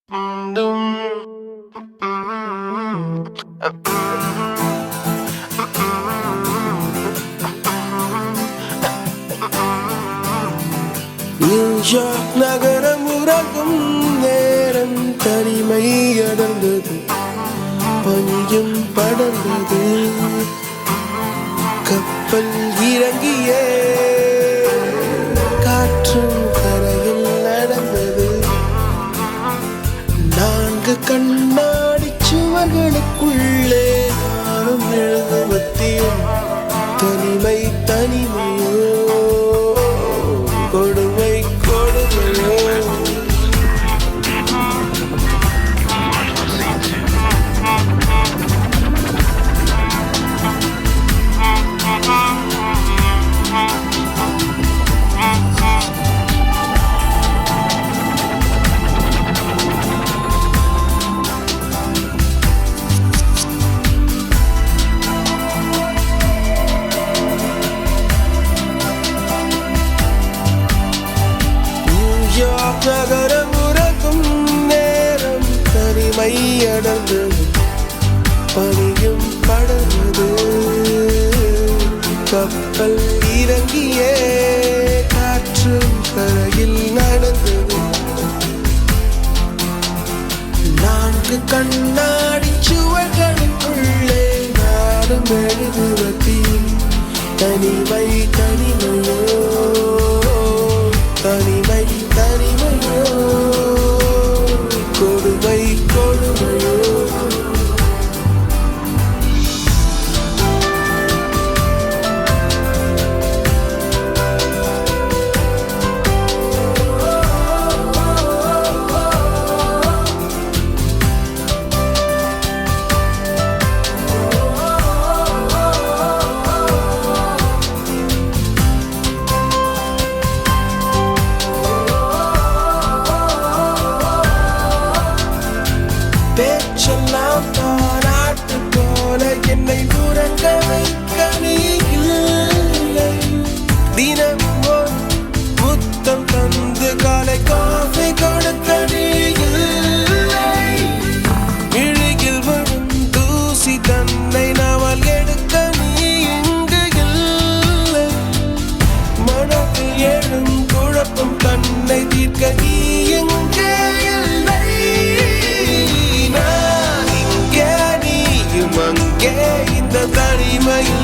New York நகரம் உறங்கும் நேரம் தனிமை அடர்ந்தது, பனியும் படர்ந்தது. கப்பல் இறங்கிய காற்றும் கரையில் நடந்தது. 4 கண்ணாடி சுவர்களுக்குள்ளே நானும் எழுதுவத்தியும் தனிமை தனிமையோ கொடுமை கொடுமையோ. நகரம் உறங்கும் நேரம் தனிமை அடர்ந்தது, பனியும் படர்ந்தது. கப்பல் இறங்கிய காற்றும் கரையில் நடந்தது. 4 கண்ணாடி சுவர்களுக்குள்ளே நானும் எழுதுவதில் தனிமை தனிமையோ தனிமை தனிமையோ கொடுமை கொடுமையோ. பேச்செல்லாம் பாராட்டு போல என்னை உறங்க வைக்க நீ இல்லை. தினமும் ஒரு முத்தம் தந்து காலை காஃபி கொடுக்க நீ இல்லை. இழுகில் வரும் தூசி தன்னை நாவல் எடுக்க நீ இங்கு இல்லை. மனத்தில் எழும் குழப்பம் தன்னை தீர்க்க நீ எங்கே இல்லை. அங்கே இந்த தனிமையும்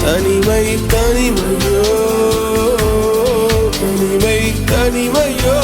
தனிமை தனிமையோ தனிமை தனிமையோ